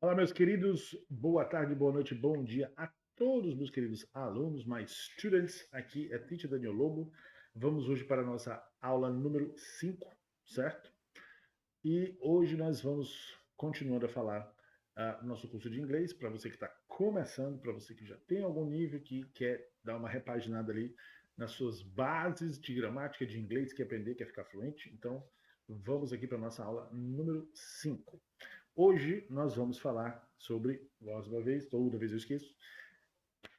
Olá, meus queridos, boa tarde, boa noite, bom dia a todos, meus queridos alunos, my students. Aqui é Teacher Daniel Lobo. Vamos hoje para a nossa aula número 5, certo? E hoje nós vamos continuando a falar nosso curso de inglês, para você que está começando, para você que já tem algum nível, que quer dar uma repaginada ali nas suas bases de gramática de inglês, quer aprender, quer ficar fluente. Então, vamos aqui para a nossa aula número 5. Hoje nós vamos falar sobre, mais uma vez, toda vez eu esqueço.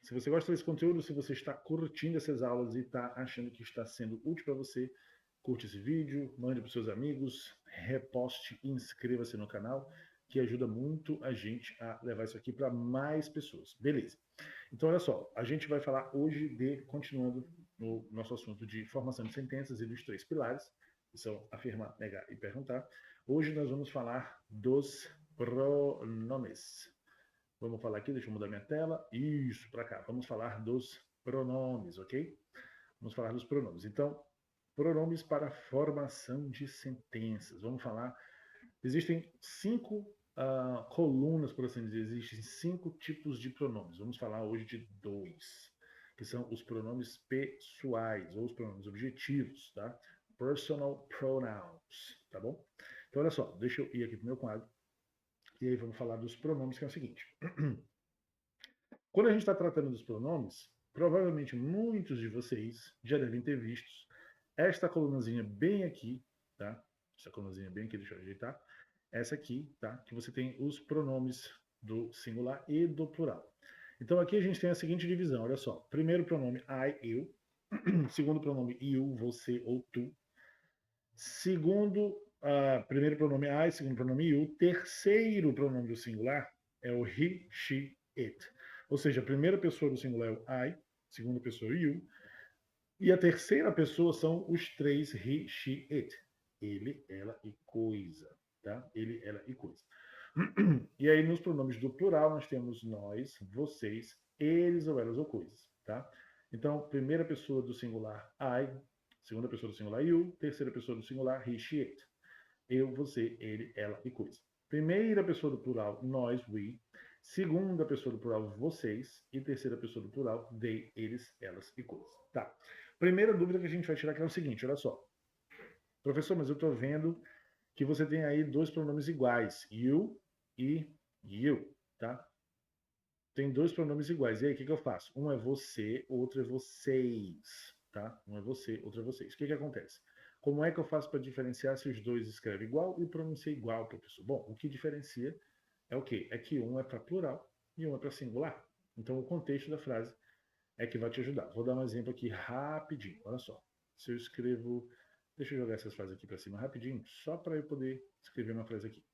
Se você gosta desse conteúdo, se você está curtindo essas aulas e está achando que está sendo útil para você, curte esse vídeo, mande para os seus amigos, reposte e inscreva-se no canal, que ajuda muito a gente a levar isso aqui para mais pessoas. Beleza. Então, olha só, a gente vai falar hoje continuando no nosso assunto de formação de sentenças e dos três pilares, que são afirmar, negar e perguntar. Hoje nós vamos falar dos pronomes. Vamos falar aqui, deixa eu mudar minha tela. Isso, para cá. Vamos falar dos pronomes, ok? Vamos falar dos pronomes. Então, pronomes para formação de sentenças. Vamos falar. Existem 5 colunas, por assim dizer. Existem 5 tipos de pronomes. Vamos falar hoje de 2, que são os pronomes pessoais ou os pronomes objetivos, tá? Personal pronouns, tá bom? Então, olha só, deixa eu ir aqui para o meu quadro. E aí vamos falar dos pronomes, que é o seguinte. Quando a gente está tratando dos pronomes, provavelmente muitos de vocês já devem ter visto esta colunazinha bem aqui, tá? Essa colunazinha bem aqui, deixa eu ajeitar. Essa aqui, tá? Que você tem os pronomes do singular e do plural. Então aqui a gente tem a seguinte divisão, olha só. Primeiro pronome I, eu. Segundo pronome you, você ou tu. Primeiro pronome I, segundo pronome you. Terceiro pronome do singular é o he, she, it. Ou seja, a primeira pessoa do singular é o I, segunda pessoa é o you, e a terceira pessoa são os três he, she, it. Ele, ela e coisa. Tá? Ele, ela e coisa. E aí nos pronomes do plural nós temos nós, vocês, eles ou elas ou coisas. Tá? Então, primeira pessoa do singular I, segunda pessoa do singular you, terceira pessoa do singular he, she, it. Eu, você, ele, ela e coisa. Primeira pessoa do plural, nós, we. Segunda pessoa do plural, vocês. E terceira pessoa do plural, they, eles, elas e coisas. Tá. Primeira dúvida que a gente vai tirar aqui é o seguinte, olha só. Professor, mas eu estou vendo que você tem aí dois pronomes iguais, you e you, tá? Tem dois pronomes iguais. E aí, o que eu faço? Um é você, outro é vocês, tá? Um é você, outro é vocês. O que acontece? Como é que eu faço para diferenciar se os dois escrevem igual e pronunciam igual, professor? Bom, o que diferencia é o quê? É que um é para plural e um é para singular. Então, o contexto da frase é que vai te ajudar. Vou dar um exemplo aqui rapidinho. Olha só. Se eu escrevo. Deixa eu jogar essas frases aqui para cima rapidinho, só para eu poder escrever uma frase aqui.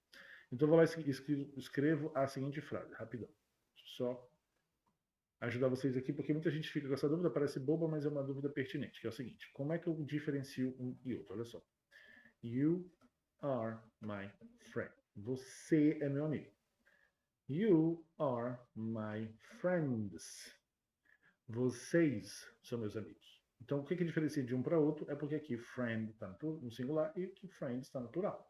Então, eu vou lá e escrevo a seguinte frase, rapidão. Só ajudar vocês aqui, porque muita gente fica com essa dúvida, parece boba, mas é uma dúvida pertinente, que é o seguinte: como é que eu diferencio um e outro? Olha só. You are my friend. Você é meu amigo. You are my friends. Vocês são meus amigos. Então, o que diferencia de um para outro é porque aqui friend está no singular e aqui friend está no plural.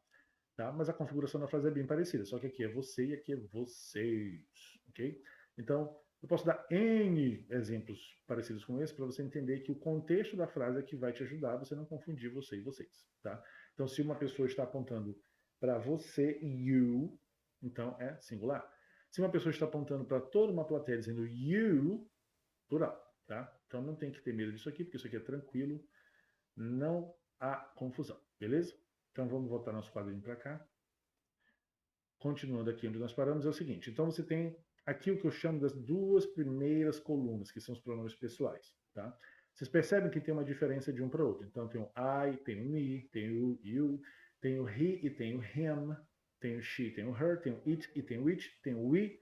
Tá? Mas a configuração da frase é bem parecida, só que aqui é você e aqui é vocês. Ok? Então, eu posso dar N exemplos parecidos com esse para você entender que o contexto da frase é que vai te ajudar a você não confundir você e vocês. Tá? Então, se uma pessoa está apontando para você, you, então é singular. Se uma pessoa está apontando para toda uma plateia dizendo you, plural. Tá? Então, não tem que ter medo disso aqui, porque isso aqui é tranquilo, não há confusão. Beleza? Então, vamos voltar nosso quadrinho para cá. Continuando aqui onde nós paramos, é o seguinte. Então, você tem aqui o que eu chamo das duas primeiras colunas, que são os pronomes pessoais. Tá? Vocês percebem que tem uma diferença de um para outro. Então, tem o I, tem o me, tem o you, tem o he e tem o him, tem o she, tem o her, tem o it e tem o it, tem o we,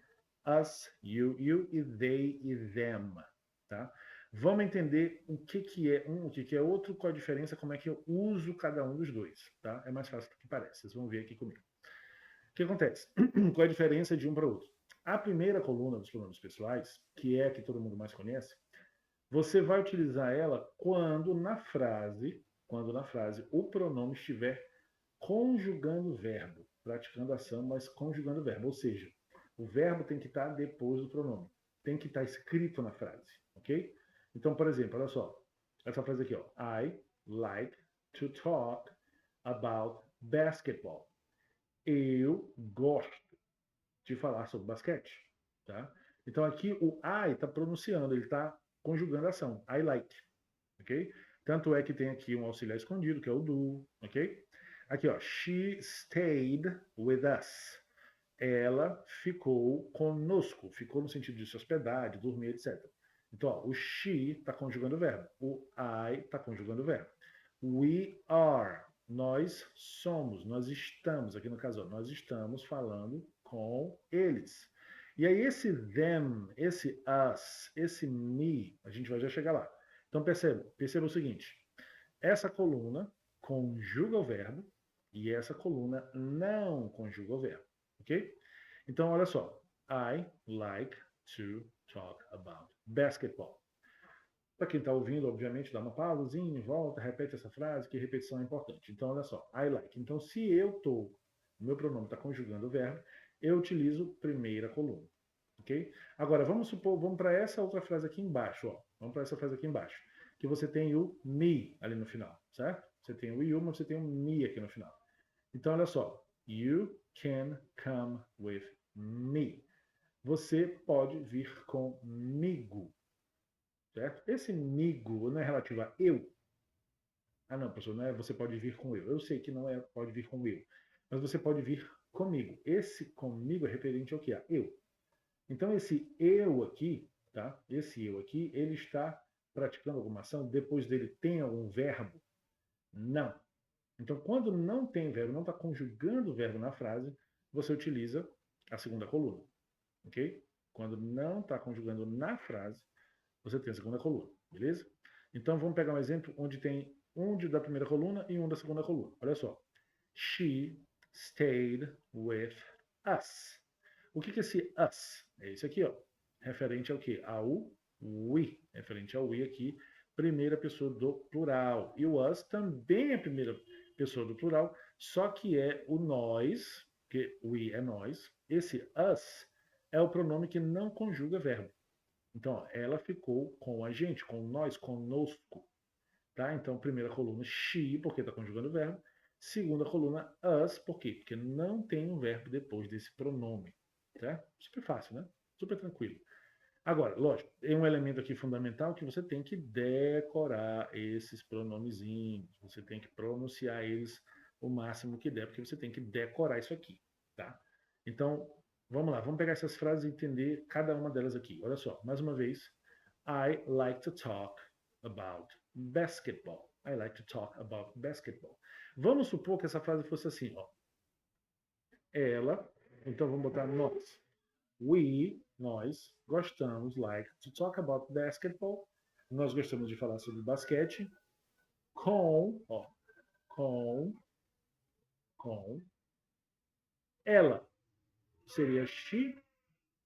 us, you e they e them. Tá? Vamos entender o que é um, o que é outro, qual a diferença, como é que eu uso cada um dos dois. Tá? É mais fácil do que parece. Vocês vão ver aqui comigo. O que acontece? Qual é a diferença de um para o outro? A primeira coluna dos pronomes pessoais, que é a que todo mundo mais conhece, você vai utilizar ela quando na frase o pronome estiver conjugando o verbo, praticando ação, mas conjugando o verbo. Ou seja, O verbo tem que estar depois do pronome. Tem que estar escrito na frase, ok? Então, por exemplo, olha só. Essa frase aqui, ó. I like to talk about basketball. Eu gosto de falar sobre basquete, tá? Então aqui o I está pronunciando, ele está conjugando a ação. I like, ok? Tanto é que tem aqui um auxiliar escondido, que é o do, ok? Aqui, ó. She stayed with us. Ela ficou conosco. Ficou no sentido de se hospedar, de dormir, etc. Então, ó, o she está conjugando o verbo. O I está conjugando o verbo. We are. Nós somos, nós estamos, aqui no caso, ó, nós estamos falando com eles. E aí esse them, esse us, esse me, a gente vai já chegar lá. Então perceba o seguinte, essa coluna conjuga o verbo e essa coluna não conjuga o verbo, ok? Então olha só, I like to talk about basketball. Para quem está ouvindo, obviamente, dá uma pausazinha, volta, repete essa frase, que repetição é importante. Então, olha só, I like. Então, se eu estou, o meu pronome está conjugando o verbo, eu utilizo primeira coluna, ok? Agora, vamos supor, vamos para essa outra frase aqui embaixo, ó. Vamos para essa frase aqui embaixo, que você tem o me ali no final, certo? Você tem o you, mas você tem o me aqui no final. Então, olha só, you can come with me. Você pode vir comigo. Certo? Esse migo não é relativo a eu. Ah, não, professor, não é você pode vir com eu. Eu sei que não é pode vir com eu. Mas você pode vir comigo. Esse comigo é referente ao que? A eu. Então, esse eu aqui, tá? Esse eu aqui, ele está praticando alguma ação. Depois dele tem algum verbo? Não. Então, quando não tem verbo, não está conjugando o verbo na frase, você utiliza a segunda coluna. Ok? Quando não está conjugando na frase, você tem a segunda coluna, beleza? Então vamos pegar um exemplo onde tem um da primeira coluna e um da segunda coluna. Olha só. She stayed with us. O que é esse us? É esse aqui, ó. Referente ao que? Ao we. Referente ao we aqui, primeira pessoa do plural. E o us também é primeira pessoa do plural, só que é o nós, que we é nós. Esse us é o pronome que não conjuga verbo. Então, ó, ela ficou com a gente, com nós, conosco. Tá? Então, primeira coluna, she, porque está conjugando o verbo. Segunda coluna, us, por quê? Porque não tem um verbo depois desse pronome. Tá? Super fácil, né? Super tranquilo. Agora, lógico, tem um elemento aqui fundamental que você tem que decorar esses pronomezinhos. Você tem que pronunciar eles o máximo que der, porque você tem que decorar isso aqui. Tá? Então, vamos lá, vamos pegar essas frases e entender cada uma delas aqui. Olha só, mais uma vez. I like to talk about basketball. I like to talk about basketball. Vamos supor que essa frase fosse assim, ó. Ela, então vamos botar nós. We, nós, gostamos, like, to talk about basketball. Nós gostamos de falar sobre basquete com, ó, com ela. Seria she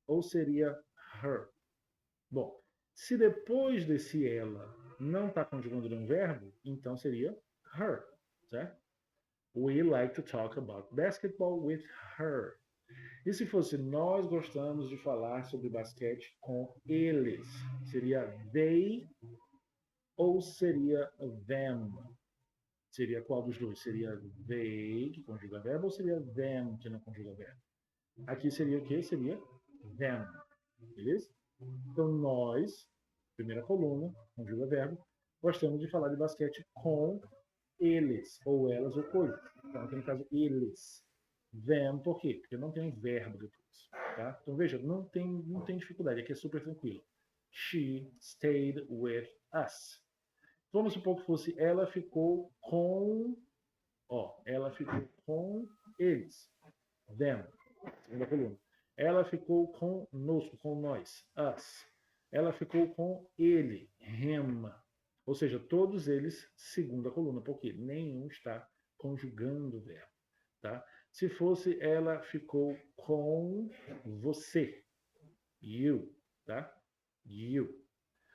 ou seria her? Bom, se depois desse ela não está conjugando um verbo, então seria her, certo? We like to talk about basketball with her. E se fosse nós gostamos de falar sobre basquete com eles? Seria they ou seria them? Seria qual dos dois? Seria they, que conjuga verbo, ou seria them, que não conjuga verbo? Aqui seria o quê? Seria them. Beleza? Então, nós, primeira coluna, conjuga verbo, gostamos de falar de basquete com eles, ou elas, ou coisas. Então, aqui no caso, eles. Them, por quê? Porque não tem um verbo depois. Tá? Então, veja, não tem dificuldade, aqui é super tranquilo. She stayed with us. Vamos supor que fosse ela ficou com. Ó, ela ficou com eles. Them. Segunda coluna. Ela ficou conosco, com nós. Us. Ela ficou com ele. Him. Ou seja, todos eles, segunda coluna, porque nenhum está conjugando o verbo. Tá? Se fosse ela ficou com você. You. Tá? You.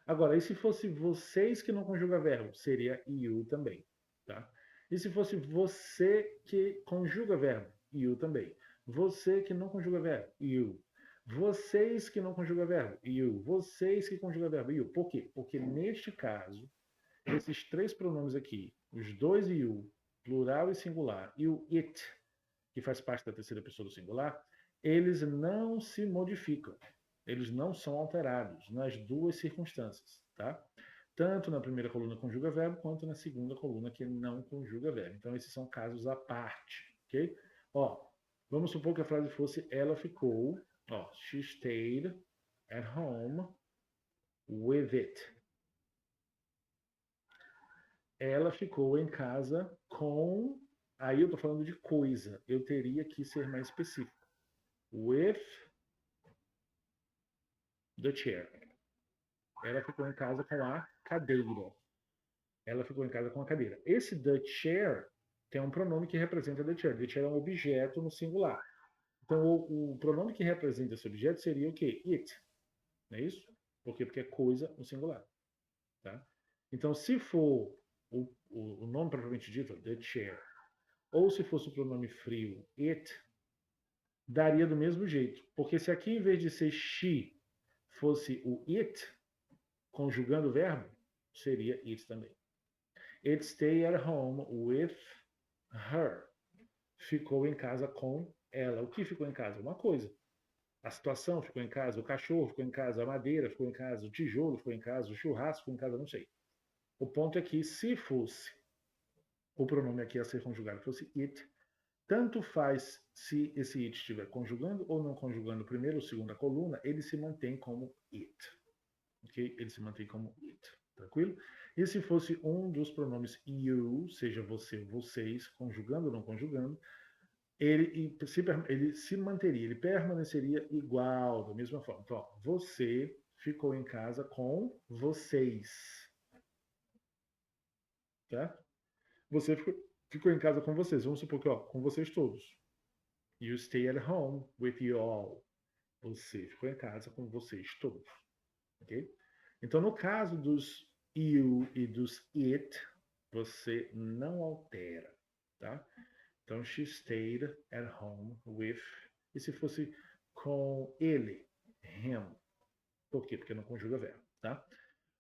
Agora, e se fosse vocês que não conjuga verbo? Seria you também. Tá? E se fosse você que conjuga verbo? You também. Você que não conjuga verbo? You. Vocês que não conjugam verbo, you. Vocês que conjugam verbo, you. Por quê? Porque neste caso, esses três pronomes aqui, os dois you, plural e singular, e o it, que faz parte da terceira pessoa do singular, eles não se modificam. Eles não são alterados nas duas circunstâncias, tá? Tanto na primeira coluna conjuga verbo, quanto na segunda coluna que não conjuga verbo. Então, esses são casos à parte, ok? Ó, vamos supor que a frase fosse ela ficou, ó, she stayed at home with it. Ela ficou em casa com. Aí eu estou falando de coisa. Eu teria que ser mais específico. With the chair. Ela ficou em casa com a cadeira. Ela ficou em casa com a cadeira. Esse the chair tem um pronome que representa the chair. The chair é um objeto no singular. Então, o pronome que representa esse objeto seria o quê? It. Não é isso? Por quê? Porque é coisa no singular. Tá? Então, se for o nome propriamente dito, the chair, ou se fosse o pronome frio, it, daria do mesmo jeito. Porque se aqui, em vez de ser she, fosse o it, conjugando o verbo, seria it também. It stayed at home with her. Ficou em casa com ela. O que ficou em casa? Uma coisa. A situação ficou em casa, o cachorro ficou em casa, a madeira ficou em casa, o tijolo ficou em casa, o churrasco ficou em casa, não sei. O ponto é que se fosse o pronome aqui a ser conjugado fosse it, tanto faz se esse it estiver conjugando ou não conjugando primeira ou segunda coluna, ele se mantém como it. Ok? Ele se mantém como it. Tranquilo? E se fosse um dos pronomes you, seja você ou vocês, conjugando ou não conjugando, ele se manteria, ele permaneceria igual, da mesma forma. Então, ó, você ficou em casa com vocês. Tá? Você ficou em casa com vocês. Vamos supor que, ó, com vocês todos. You stay at home with you all. Você ficou em casa com vocês todos. Ok? Então, no caso dos you e dos it, você não altera. Tá? Então, she stayed at home with. E se fosse com ele? Him. Por quê? Porque não conjuga verbo. Tá?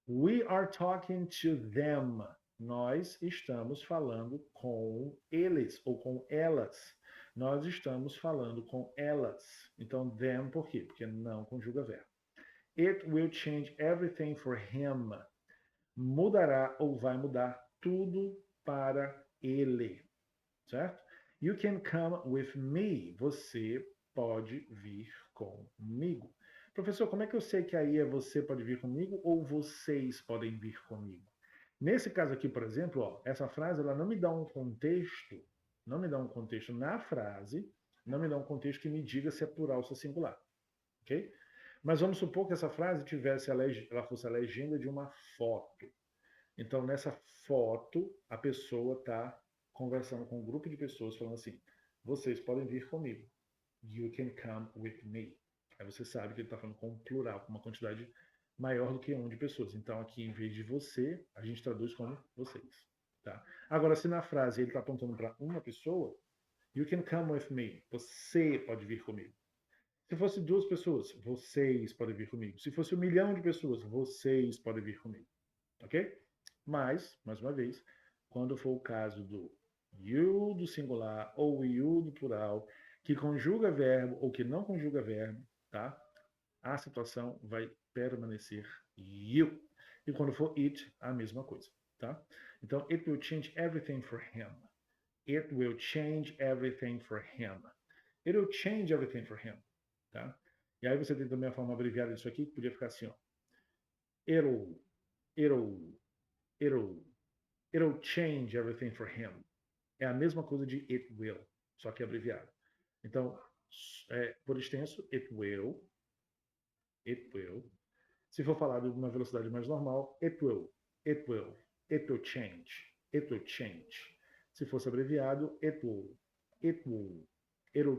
We are talking to them. Nós estamos falando com eles ou com elas. Nós estamos falando com elas. Então, them por quê? Porque não conjuga verbo. It will change everything for him. Mudará ou vai mudar tudo para ele. Certo? You can come with me. Você pode vir comigo. Professor, como é que eu sei que aí é você pode vir comigo ou vocês podem vir comigo? Nesse caso aqui, por exemplo, ó, essa frase ela não me dá um contexto, não me dá um contexto na frase, não me dá um contexto que me diga se é plural ou se é singular. Ok? Mas vamos supor que essa frase tivesse ela fosse a legenda de uma foto. Então, nessa foto, a pessoa está conversando com um grupo de pessoas, falando assim: vocês podem vir comigo. You can come with me. Aí você sabe que ele está falando com um plural, com uma quantidade maior do que um de pessoas. Então, aqui, em vez de você, a gente traduz como vocês. Tá? Agora, se na frase ele está apontando para uma pessoa, you can come with me. Você pode vir comigo. Se fosse duas pessoas, vocês podem vir comigo. Se fosse 1 milhão de pessoas, vocês podem vir comigo. Ok? Mas, mais uma vez, quando for o caso do you do singular ou you do plural, que conjuga verbo ou que não conjuga verbo, tá? A situação vai permanecer you. E quando for it, a mesma coisa, tá? Então, it will change everything for him. It will change everything for him. It will change everything for him, tá? E aí você tem também a forma abreviada disso aqui, que podia ficar assim, ó. It'll, it'll, it'll change everything for him. É a mesma coisa de it will, só que abreviado. Então, por extenso, it will. Se for falado numa velocidade mais normal, it will change, it will change. Se fosse abreviado, it'll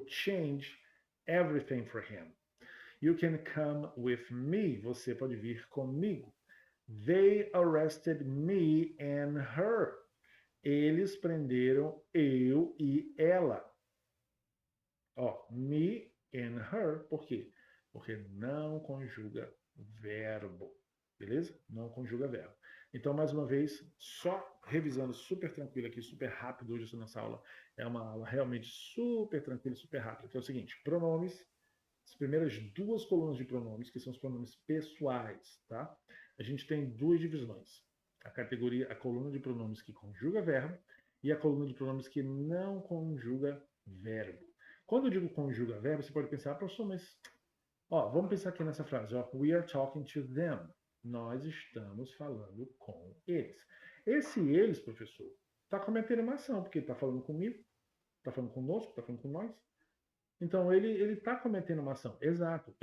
change everything for him. You can come with me, você pode vir comigo. They arrested me and her. Eles prenderam eu e ela. Ó, me and her, por quê? porque não conjuga verbo, beleza? Não conjuga verbo. Então, mais uma vez, só revisando super tranquilo aqui, super rápido hoje nessa aula. É uma aula realmente super tranquila, super rápida. Que é o seguinte, pronomes, as primeiras duas colunas de pronomes, que são os pronomes pessoais, tá? A gente tem duas divisões. A coluna de pronomes que conjuga verbo e a coluna de pronomes que não conjuga verbo. Quando eu digo conjuga verbo, você pode pensar, professor, mas vamos pensar aqui nessa frase. We are talking to them. Nós estamos falando com eles. Esse eles, professor, está cometendo uma ação, porque está falando comigo, está falando conosco, está falando com nós. Então ele está cometendo uma ação. Exato.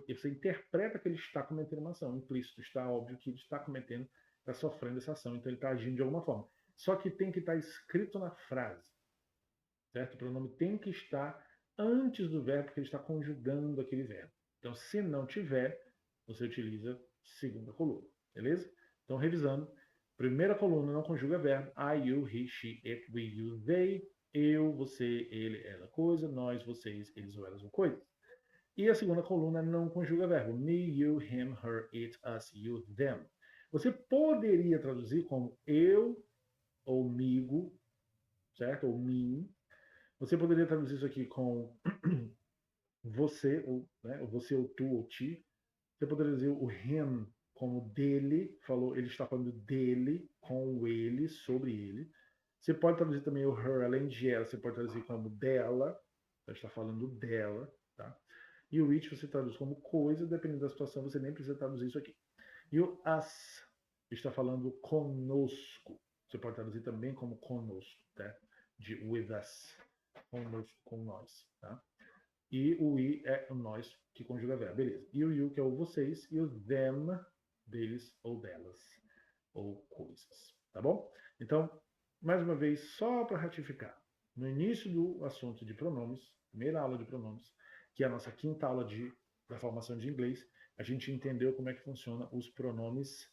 Você interpreta que ele está cometendo uma ação. Implícito, está óbvio que ele está cometendo, está sofrendo essa ação. Então ele está agindo de alguma forma. Só que tem que estar escrito na frase. Certo? O pronome tem que estar antes do verbo, que ele está conjugando aquele verbo. Então, se não tiver, você utiliza segunda coluna. Beleza? Então, revisando. Primeira coluna não conjuga verbo. I, you, he, she, it, we, you, they. Eu, você, ele, ela, coisa. Nós, vocês, eles ou elas ou coisas. E a segunda coluna não conjuga verbo. Me, you, him, her, it, us, you, them. Você poderia traduzir como eu, ou migo, certo? Ou mim. Você poderia traduzir isso aqui com você, ou você, ou tu, ou ti. Você poderia dizer o him como dele, ele está falando dele, com ele, sobre ele. Você pode traduzir também o her, além de ela, você pode traduzir como dela, você está falando dela, tá? E o it você traduz como coisa, dependendo da situação, você nem precisa traduzir isso aqui. E o us está falando conosco. Você pode traduzir também como conosco, tá? De with us, conosco, com nós, tá? E o I é o nós, que conjuga verbo. Beleza. E o you, que é o vocês, e o them, deles ou delas, ou coisas. Tá bom? Então, mais uma vez, só para ratificar. No início do assunto de pronomes, primeira aula de pronomes, que é a nossa quinta aula da formação de inglês, a gente entendeu como é que funciona os pronomes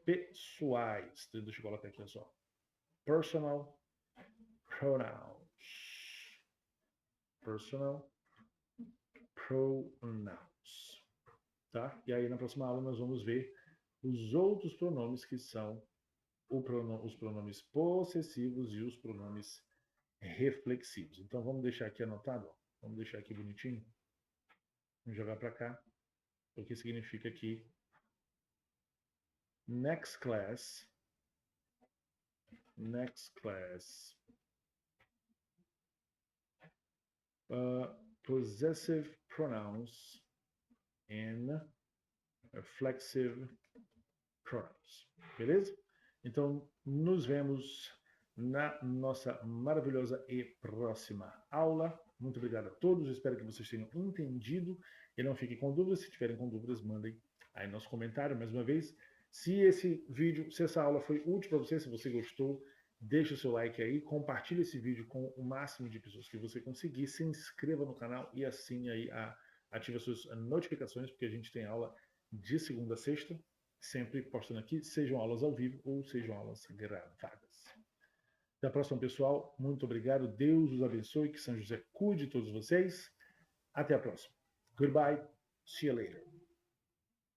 pessoais. Deixa eu colocar aqui só. Personal pronouns. Personal pronouns. Tá? E aí na próxima aula nós vamos ver os outros pronomes que são os pronomes possessivos e os pronomes reflexivos. Então vamos deixar aqui anotado, ó. Vamos deixar aqui bonitinho. Vamos jogar para cá, o que significa que next class, possessive pronouns and reflexive pronouns. Beleza? Então, nos vemos na nossa maravilhosa e próxima aula. Muito obrigado a todos. Espero que vocês tenham entendido e não fiquem com dúvidas. Se tiverem com dúvidas, mandem aí nosso comentário. Mais uma vez, se essa aula foi útil para você, se você gostou, deixe o seu like aí, compartilhe esse vídeo com o máximo de pessoas que você conseguir, se inscreva no canal e assine aí, ative as suas notificações, porque a gente tem aula de segunda a sexta, sempre postando aqui, sejam aulas ao vivo ou sejam aulas gravadas. Até a próxima, pessoal. Muito obrigado. Deus os abençoe. Que São José cuide de todos vocês. Até a próxima. Goodbye. See you later.